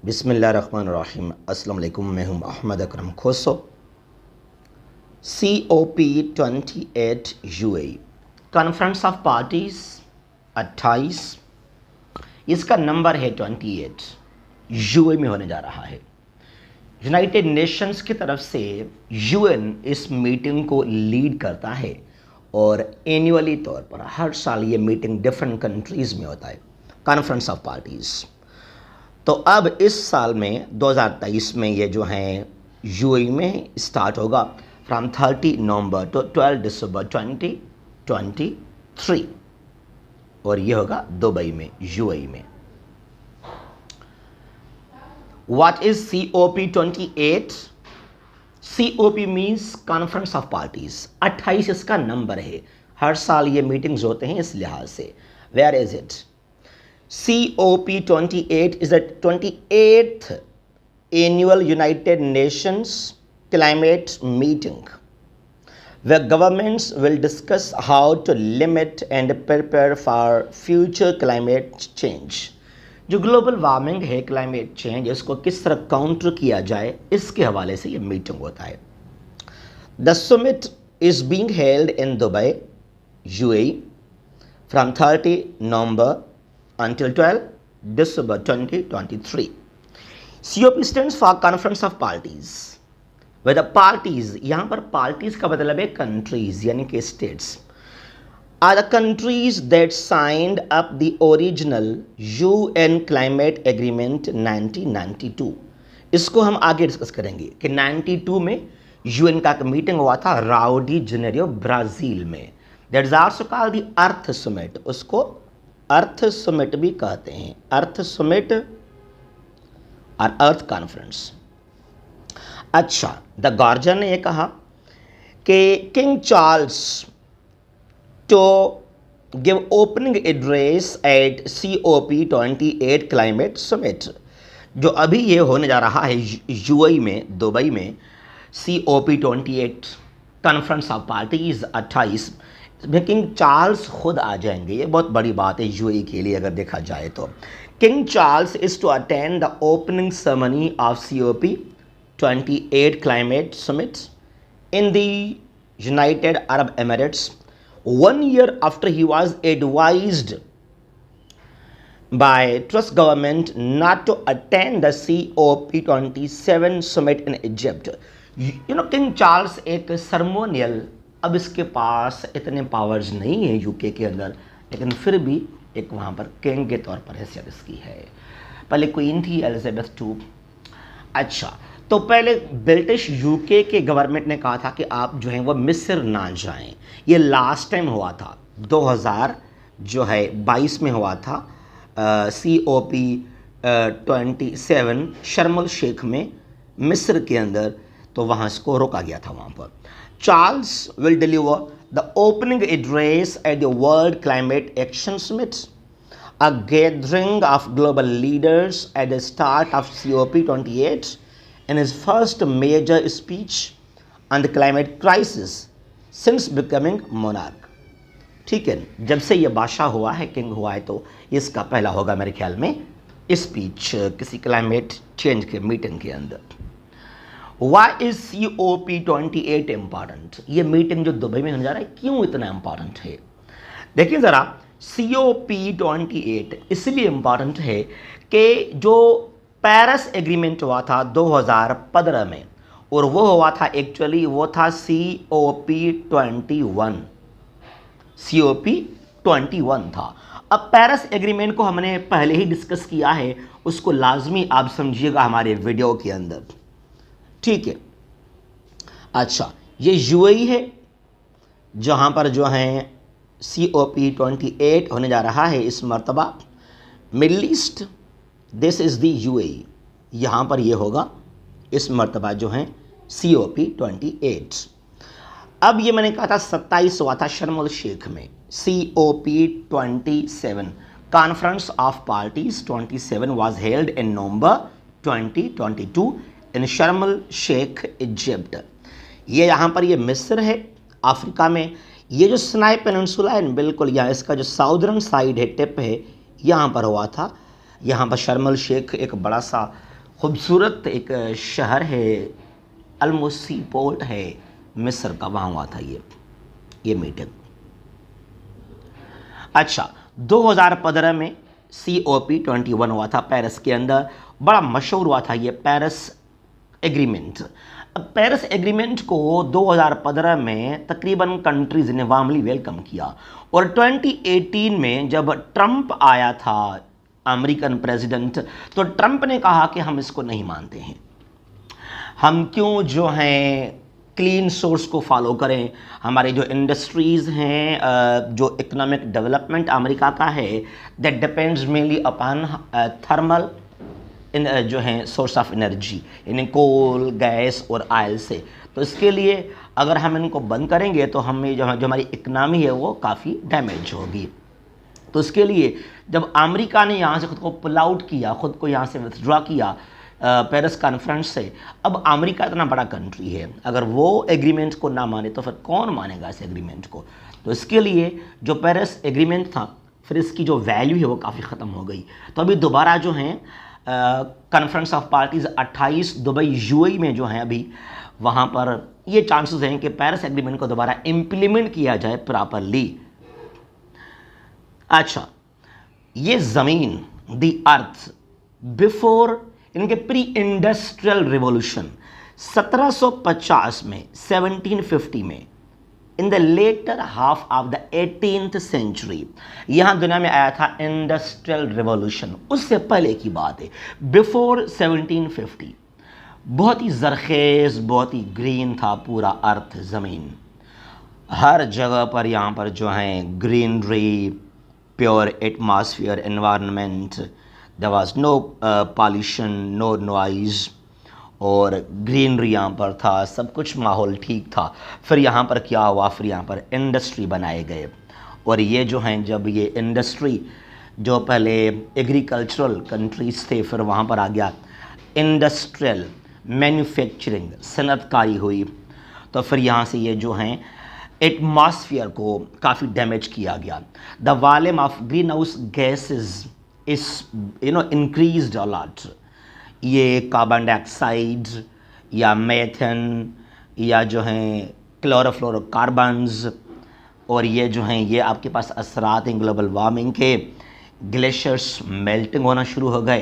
बिस्मिल्लाहिर्रहमानिर्रहीम। अस्सलाम वालेकुम। मैं हूं Ahmed Akram Khoso. COP28 UAE conference of parties 28, इसका नंबर है 28, यूएई में होने जा रहा है। यूनाइटेड नेशंस की तरफ से यूएन इस मीटिंग को लीड करता है और एनुअली तौर पर हर साल ये मीटिंग डिफरेंट कंट्रीज़ में होता है, कॉन्फ्रेंस ऑफ पार्टीज़। तो अब इस साल में 2023 में ये जो है यूएई में स्टार्ट होगा फ्रॉम 30 नवंबर टू 12 दिसंबर 2023 और ये होगा दुबई में, यूएई में। What is COP28? COP means conference of parties. 28 इसका नंबर है। हर साल ये मीटिंग्स होते हैं इस लिहाज से। Where is it? COP28 is the 28th annual United Nations climate meeting where governments will discuss how to limit and prepare for future climate change। जो ग्लोबल वार्मिंग है, क्लाइमेट चेंज, इसको किस तरह काउंटर किया जाए, इसके हवाले से ये मीटिंग होता है। The summit is being held in Dubai, UAE from 30 November until 12 December 2023। COP stands for Conference of Parties, where the parties, यहाँ पर parties का मतलब है countries यानी कि states, are the countries that signed up the original UN Climate Agreement 1992। इसको हम आगे डिस्कस करेंगे कि 92 में UN का मीटिंग हुआ था राओ डी जेनेरियो, ब्राज़ील में। That is also called the earth summit. उसको अर्थ समिट भी कहते हैं, अर्थ समिट और अर्थ कॉन्फ्रेंस। अच्छा, द गार्जियन ने यह कहा कि King Charles to give opening address at COP28 climate summit, जो अभी ये होने जा रहा है यूएई में, दुबई में, COP28 कॉन्फ्रेंस ऑफ पार्टीज 28 में किंग चार्ल्स खुद आ जाएंगे। ये बहुत बड़ी बात है यूएई के लिए अगर देखा जाए तो। King Charles is to attend the opening ceremony of COP28 climate summit in the United Arab Emirates 1 year after he was advised by Truss government not to attend the COP27 summit in Egypt। King Charles एक सर्मोनियल, अब इसके पास इतने powers नहीं है UK के अंदर, लेकिन फिर भी एक वहाँ पर किंग के तौर पर हैसियत इसकी है। पहले क्वीन थी एलिजाबेथ II। अच्छा, तो पहले ब्रिटिश यूके के गवर्नमेंट ने कहा था कि आप जो हैं वो मिस्र ना जाएं। ये लास्ट टाइम हुआ था 2022 में हुआ था COP27 शर्म शेख में, मिस्र के अंदर, तो वहाँ इसको रोका गया था। वहाँ पर Charles will deliver the opening address at the World Climate Action Summit, a gathering of global leaders at the start of COP28, in his first major speech on the climate crisis since becoming monarch। ठीक है, जब से ये बादशाह हुआ है, king हुआ है, तो इसका पहला होगा मेरे ख्याल में स्पीच किसी क्लाइमेट चेंज के मीटिंग के अंदर। Why is COP28 important? ये मीटिंग जो दुबई में होने जा रहा है क्यों इतना इम्पॉर्टेंट है? देखिए ज़रा, COP28 इसलिए इम्पॉर्टेंट है कि जो पेरिस एग्रीमेंट हुआ था 2015 में, और वो हुआ था एक्चुअली, वो था COP21 था। अब पेरिस एग्रीमेंट को हमने पहले ही डिस्कस किया है, उसको लाजमी आप समझिएगा हमारे वीडियो के अंदर, ठीक है। अच्छा, ये यूएई है जहाँ पर जो है COP28 होने जा रहा है इस मर्तबा। Middle east, this is the UAE, यहाँ पर ये होगा इस मर्तबा जो है COP28। अब ये मैंने कहा था 27 हुआ था शर्म शेख में, COP27 conference of parties 27 was held in November 2022 in Sharm Sheikh, Egypt. ये यहाँ पर ये मिस्र है, अफ्रीका में। ये जो सिनाई पेनिनसुला है बिल्कुल यहाँ, इसका जो साउदर्न साइड है, टिप है, यहाँ पर हुआ था। यहाँ पर शर्म शेख एक बड़ा सा खूबसूरत एक शहर है, अलमुसी पोर्ट है मिस्र का, वहाँ हुआ था ये मीटिंग। अच्छा, 2015 में COP21 हुआ था पेरिस के अंदर, बड़ा मशहूर हुआ था ये पेरिस एग्रीमेंट। अब पेरिस एग्रीमेंट को 2015 में तकरीबन कंट्रीज ने वार्मली वेलकम किया, और 2018 में जब ट्रंप आया था अमेरिकन प्रेसिडेंट, तो ट्रंप ने कहा कि हम इसको नहीं मानते हैं, हम क्यों जो हैं क्लीन सोर्स को फॉलो करें, हमारे जो इंडस्ट्रीज़ हैं, जो इकोनॉमिक डेवलपमेंट अमेरिका का है, that depends mainly upon thermal जो है सोर्स ऑफ एनर्जी, यानी कोल, गैस और ऑयल से। तो इसके लिए अगर हम इनको बंद करेंगे तो हमें जो हमारी इकनॉमी है वो काफ़ी डैमेज होगी। तो इसके लिए जब अमेरिका ने यहाँ से खुद को पुल आउट किया, खुद को यहाँ से विथड्रॉ किया पेरिस कॉन्फ्रेंस से, अब अमेरिका इतना बड़ा कंट्री है, अगर वो एग्रीमेंट को ना माने तो फिर कौन मानेगा इस एग्रीमेंट को। तो इसके लिए जो पेरिस एग्रीमेंट था, फिर इसकी जो वैल्यू है वो काफ़ी ख़त्म हो गई। तो अभी दोबारा जो है conference of parties 28 Dubai UAE में जो है अभी, वहाँ पर ये चांसेस हैं कि पेरिस एग्रीमेंट को दोबारा इम्प्लीमेंट किया जाए प्रॉपरली। अच्छा, ये ज़मीन, द अर्थ बिफोर इनके प्री इंडस्ट्रियल रिवॉल्यूशन 1750 में, 1750 में, in the latter half of the 18th century यहाँ दुनिया में आया था इंडस्ट्रियल रिवॉल्यूशन। उससे पहले की बात है, बिफोर 1750 बहुत ही जरखेज़, बहुत ही ग्रीन था पूरा अर्थ, ज़मीन, हर जगह पर यहाँ पर जो है greenery, pure atmosphere, environment, there was no pollution, no noise, और ग्रीनरी यहाँ पर था, सब कुछ माहौल ठीक था। फिर यहाँ पर क्या हुआ, फिर यहाँ पर इंडस्ट्री बनाए गए, और ये जो हैं जब ये इंडस्ट्री, जो पहले एग्रीकल्चरल कंट्रीज़ थे, फिर वहाँ पर आ गया इंडस्ट्रियल मैन्युफैक्चरिंग, सनअतकारी हुई, तो फिर यहाँ से ये जो हैं एटमॉस्फेयर को काफ़ी डैमेज किया गया। The volume of green house gases is increased a lot. ये कार्बन डाइऑक्साइड या मेथन या जो हैं क्लोरोफ्लोरोकार्बन्स, और ये जो हैं ये आपके पास असरात हैं ग्लोबल वार्मिंग के, ग्लेशियर्स मेल्टिंग होना शुरू हो गए।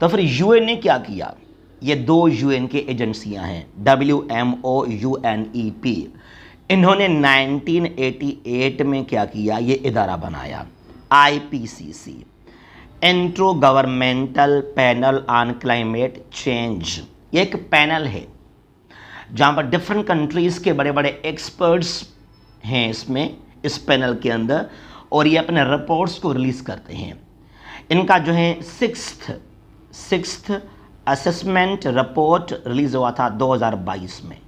तो फिर UN ने क्या किया, ये 2 UN के एजेंसियां हैं, WMO, UNEP, इन्होंने 1988 में क्या किया, ये इदारा बनाया IPCC, intro governmental panel on climate change. ये एक पैनल है जहाँ पर डिफरेंट कंट्रीज़ के बड़े बड़े एक्सपर्ट्स हैं इसमें, इस पैनल के अंदर, और ये अपने रिपोर्ट्स को रिलीज़ करते हैं। इनका जो है सिक्स्थ असेसमेंट रिपोर्ट रिलीज़ हुआ था 2022 में,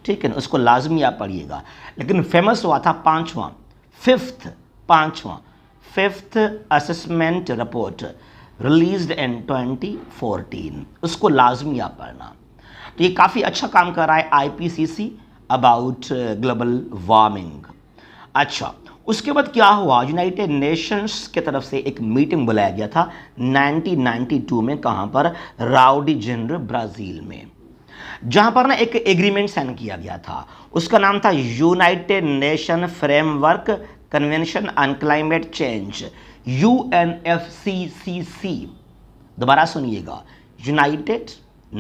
ठीक है ना, उसको लाजमी आप पढ़िएगा। लेकिन फेमस हुआ था fifth assessment report released in 2014, उसको लाजमी आप पढ़ना। तो ये काफ़ी अच्छा काम कर रहा है IPCC अबाउट ग्लोबल वार्मिंग। अच्छा, उसके बाद क्या हुआ, यूनाइटेड नेशंस की तरफ से एक मीटिंग बुलाया गया था 1992 में, कहाँ पर, राओ डी जेनेरो, ब्राज़ील में, जहाँ पर ना एक एग्रीमेंट साइन किया गया था, उसका नाम था United nation framework convention on climate change, UNFCCC। दोबारा सुनिएगा, United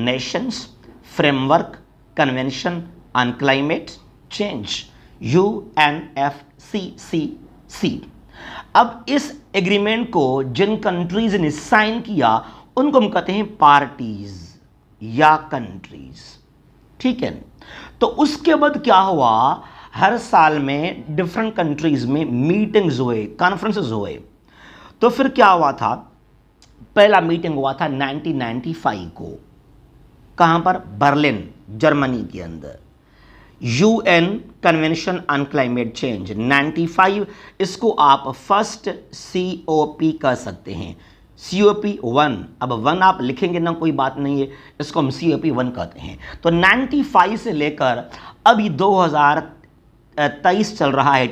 Nations framework convention on climate change, UNFCCC। अब इस एग्रीमेंट को जिन कंट्रीज ने साइन किया उनको हम कहते हैं पार्टीज या कंट्रीज, ठीक है। तो उसके बाद क्या हुआ, हर साल में डिफरेंट कंट्रीज में मीटिंग्स हुए, कॉन्फ्रेंसेस हुए। तो फिर क्या हुआ था, पहला मीटिंग हुआ था 1995 को, कहां पर, बर्लिन, जर्मनी के अंदर, UN convention on climate change 95। इसको आप फर्स्ट COP कह सकते हैं, COP1। अब 1 आप लिखेंगे ना, कोई बात नहीं है, इसको हम COP1 कहते हैं। तो 95 से लेकर अभी 2023 चल रहा है,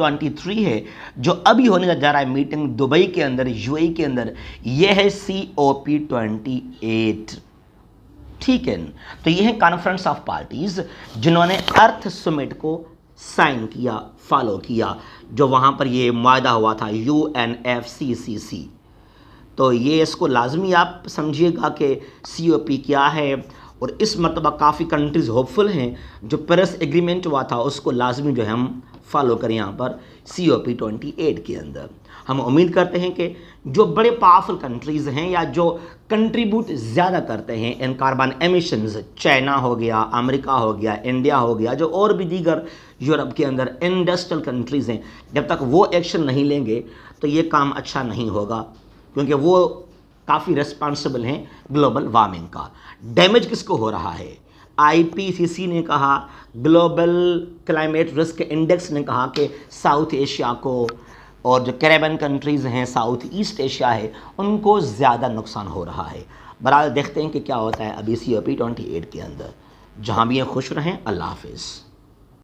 23 है, जो अभी होने जा रहा है मीटिंग दुबई के अंदर, यूएई के अंदर, यह है COP28। ठीक है, तो ये है कॉन्फ्रेंस ऑफ पार्टीज जिन्होंने अर्थ समिट को साइन किया, फॉलो किया, जो वहां पर ये मुआहदा हुआ था UNFCCC। तो ये इसको लाजमी आप समझिएगा कि COP क्या है, और इस मरतबा काफ़ी कंट्रीज़ होपफुल हैं जो पेरिस एग्रीमेंट हुआ था उसको लाजमी जो है हम फॉलो करें यहाँ पर COP28 के अंदर। हम उम्मीद करते हैं कि जो बड़े पावरफुल कंट्रीज़ हैं या जो कंट्रीब्यूट ज़्यादा करते हैं इन कार्बन एमिशंस, चाइना हो गया, अमेरिका हो गया, इंडिया हो गया, जो और भी दीगर यूरोप के अंदर इंडस्ट्रियल कंट्रीज़ हैं, जब तक वो एक्शन नहीं लेंगे तो ये काम अच्छा नहीं होगा, क्योंकि वो काफ़ी रिस्पॉन्सिबल हैं ग्लोबल वार्मिंग का। डैमेज किसको हो रहा है? IPCC ने कहा, ग्लोबल क्लाइमेट रिस्क इंडेक्स ने कहा कि साउथ एशिया को और जो कैरेबियन कंट्रीज़ हैं, साउथ ईस्ट एशिया है, उनको ज़्यादा नुकसान हो रहा है। बहरहाल देखते हैं कि क्या होता है अभी COP28 के अंदर। जहाँ भी ये खुश रहें, अल्लाह हाफिज़।